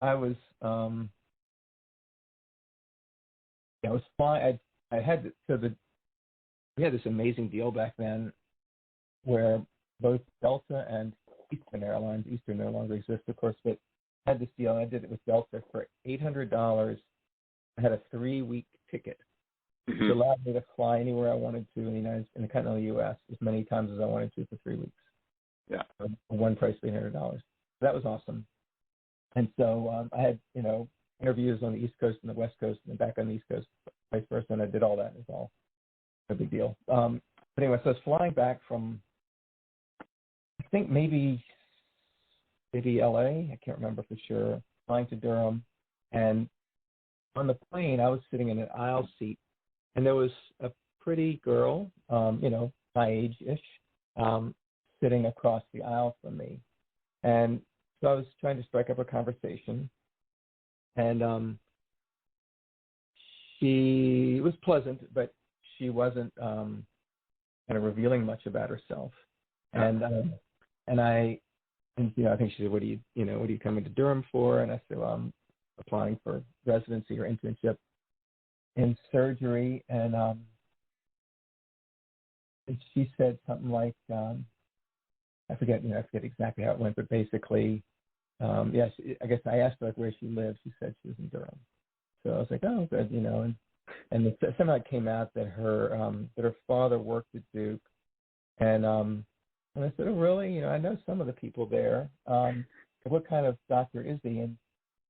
I was I was flying. I had we had this amazing deal back then where both Delta and Eastern no longer exist, of course, but I had this deal. I did it with Delta for $800. I had a 3-week ticket, which allowed me to fly anywhere I wanted to in the continental U.S. as many times as I wanted to for 3 weeks. Yeah. For one price, $800. So that was awesome. And so I had, interviews on the East Coast and the West Coast and then back on the East Coast, vice versa, and I did all that. It was all a big deal. But anyway, so I was flying back from, I think maybe LA, I can't remember for sure, flying to Durham. And on the plane, I was sitting in an aisle seat, and there was a pretty girl, my age-ish, sitting across the aisle from me. And so I was trying to strike up a conversation, and she was pleasant, but she wasn't kind of revealing much about herself. And I think she said, what are you coming to Durham for? And I said, well, I'm applying for residency or internship in surgery. And she said something like, I forget exactly how it went, but basically, yes, I guess I asked her like where she lived. She said she was in Durham. So I was like, oh, good, and somehow it came out that her father worked at Duke, and I said, oh, really? I know some of the people there. What kind of doctor is he? And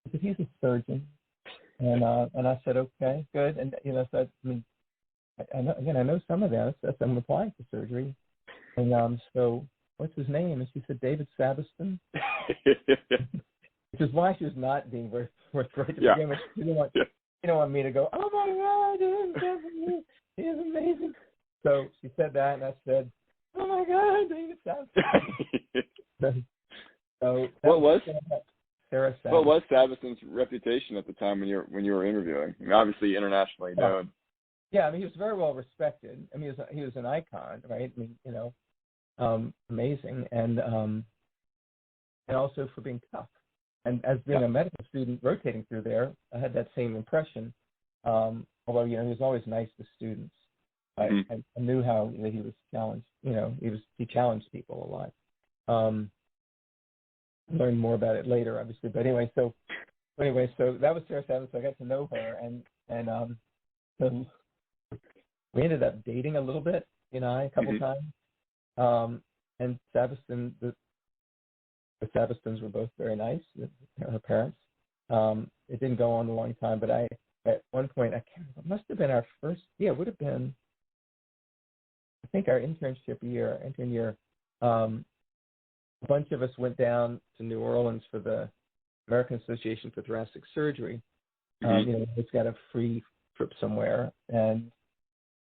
he said, he's a surgeon. And I said, okay, good. And so I know some of them. So I'm applying for surgery. And so what's his name? And she said, David Sabiston. Which is why she was not being very forthright to begin with. She didn't want me to go, oh my God, he is amazing. So she said that, and I said, oh my God, David Sabiston. So what was Sarah Sabiston. What was Sabiston's reputation at the time when you were interviewing? I mean, obviously internationally known. Yeah, he was very well respected. He was an icon, right? Amazing, and also for being tough. And as being a medical student rotating through there, I had that same impression. Although he was always nice to students. I knew how he was challenged. He challenged people a lot. Learned more about it later, obviously. But anyway, so that was Sarah Sabiston. So I got to know her, and so we ended up dating a little bit, a couple times. And Sabiston, the Sabistons were both very nice. Her parents. It didn't go on a long time, but at one point, it must have been our first. Yeah, it would have been. I think our intern year. A bunch of us went down to New Orleans for the American Association for Thoracic Surgery. It's got a free trip somewhere, and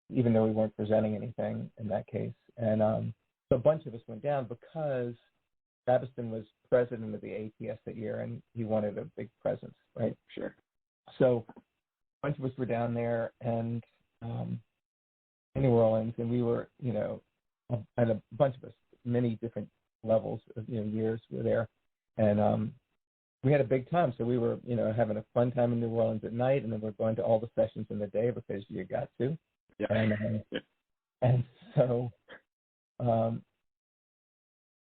even though we weren't presenting anything in that case, and so a bunch of us went down because Sabiston was president of the ATS that year, and he wanted a big presence, right? Sure. So a bunch of us were down there and in New Orleans, and we were, and a bunch of us, many different levels of years were there, and we had a big time. So we were, having a fun time in New Orleans at night, and then we're going to all the sessions in the day because you got to. Yeah. And so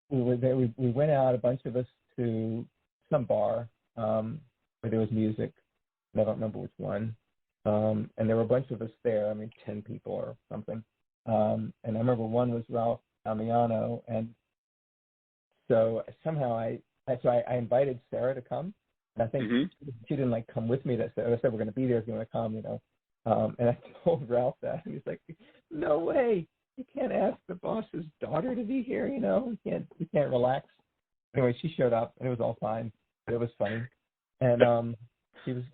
we were there. We went out, a bunch of us, to some bar where there was music. I don't remember which one. And there were a bunch of us there. 10 people or something. And I remember one was Ralph Damiano, and so somehow I invited Sarah to come, and I think she didn't come with me. I said we're going to be there if you want to come, And I told Ralph that, and he's like, "No way! You can't ask the boss's daughter to be here. We can't relax." Anyway, she showed up, and it was all fine. But it was funny, and she was,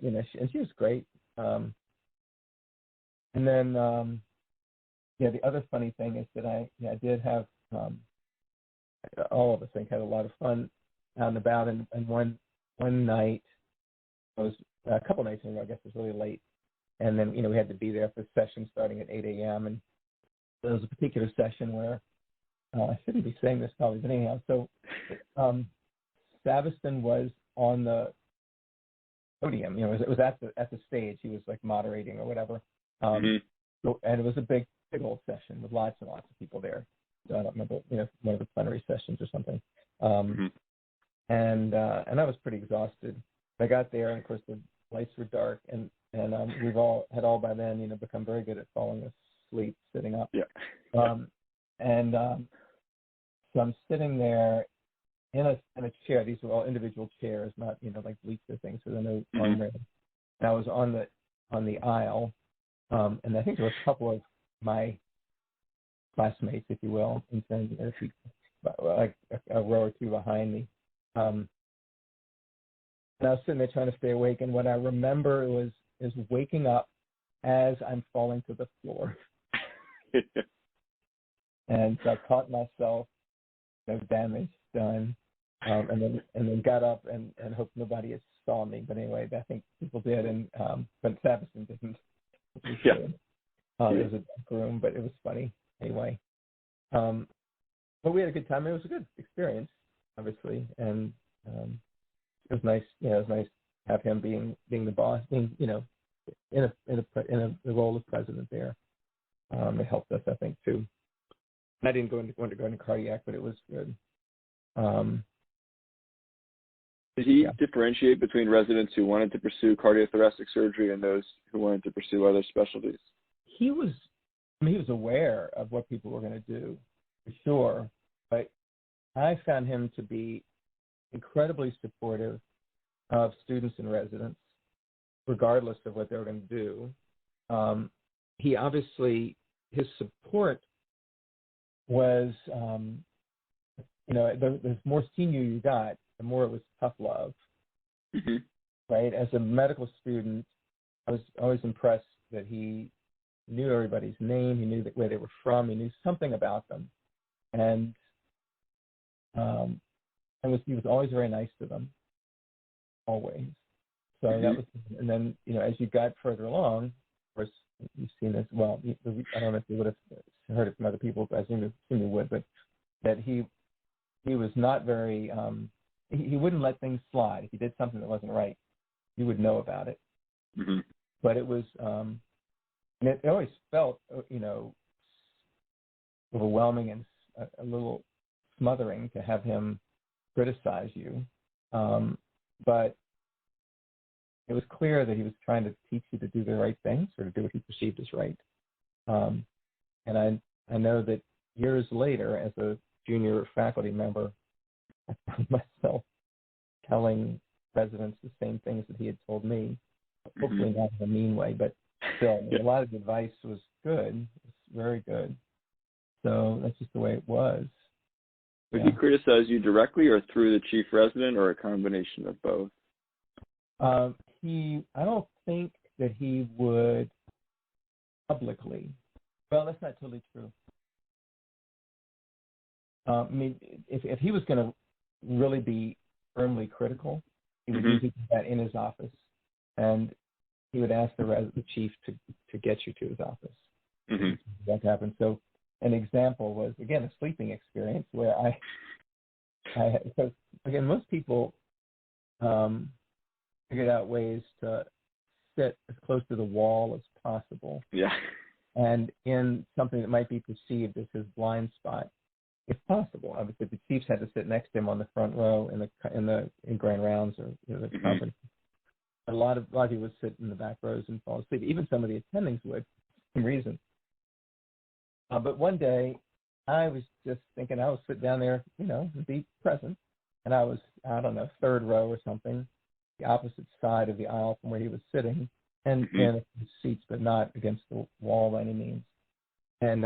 she was great. And then, the other funny thing is that I did have. All of us, I think, had a lot of fun out and about. And one night, it was a couple nights in a row, I guess it was really late. And then, we had to be there for the session starting at 8 a.m. And there was a particular session where, I shouldn't be saying this probably, but anyhow, so Sabiston was on the podium. You know, it was at the stage. He was like moderating or whatever. And it was a big old session with lots and lots of people there. So I don't remember, you know, one of the plenary sessions or something. And I was pretty exhausted. I got there, and of course the lights were dark, and we've all by then, you know, become very good at falling asleep sitting up. Yeah. So I'm sitting there in a chair. These were all individual chairs, not, you know, like bleacher things. So there are no armrests. And I was on the aisle, and I think there were a couple of my classmates, if you will, in terms of like a row or two behind me. And I was sitting there trying to stay awake, and what I remember is waking up as I'm falling to the floor. And so I caught myself, no damage done, and then got up and hoped nobody saw me. But anyway, I think people did, and but Savison didn't. Yeah. It was a dark room, but it was funny anyway. But we had a good time. It was a good experience, obviously, and it was nice. You know, it was nice to have him being the boss, being, you know, in the role of president there. It helped us, I think, too. I didn't go into cardiac, but it was good. Did he differentiate between residents who wanted to pursue cardiothoracic surgery and those who wanted to pursue other specialties? He was aware of what people were going to do, for sure. But I found him to be incredibly supportive of students and residents, regardless of what they were going to do. He obviously, his support was, you know, the more senior you got, the more it was tough love, right? As a medical student, I was always impressed that he knew everybody's name, he knew where they were from, he knew something about them, and he was always very nice to them, always. So that was, and then, you know, as you got further along, of course, you've seen this. Well, I don't know if you would have heard it from other people, but I assume you would. But that he was not very. He wouldn't let things slide. If he did something that wasn't right, you would know about it. But it was, and it always felt, you know, overwhelming and a little smothering to have him criticize you. But it was clear that he was trying to teach you to do the right things, or to do what he perceived as right. And I know that years later, as a junior faculty member, I found myself telling residents the same things that he had told me, hopefully not in a mean way, but still, a lot of the advice was good. It was very good. So that's just the way it was. Would he criticize you directly or through the chief resident, or a combination of both? I don't think that he would publicly. Well, that's not totally true. I mean, if he was going to really be firmly critical, he would usually do that in his office, and he would ask the chief to get you to his office. That happened. So an example was, again, a sleeping experience where because again, most people figured out ways to sit as close to the wall as possible. Yeah. And in something that might be perceived as his blind spot, if possible. Obviously, the chiefs had to sit next to him on the front row in grand rounds, or, you know, the conference. A lot of people would sit in the back rows and fall asleep. Even some of the attendings would, for some reason. But one day, I was just thinking I would sit down there, you know, and be present. And I was, I don't know, third row or something, the opposite side of the aisle from where he was sitting, and in his seats, but not against the wall by any means. And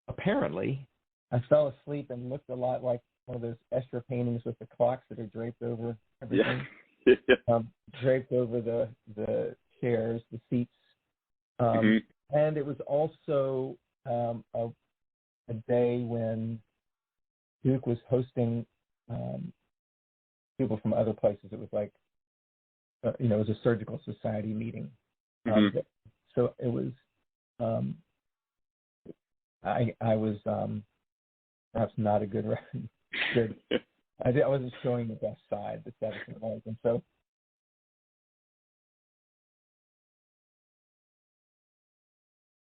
apparently, I fell asleep and looked a lot like one of those Escher paintings with the clocks that are draped over everything, draped over the chairs, the seats. And it was also a day when Duke was hosting people from other places. It was like, you know, it was a surgical society meeting. So it was, I was perhaps not a good I wasn't showing the best side that Savison was. And so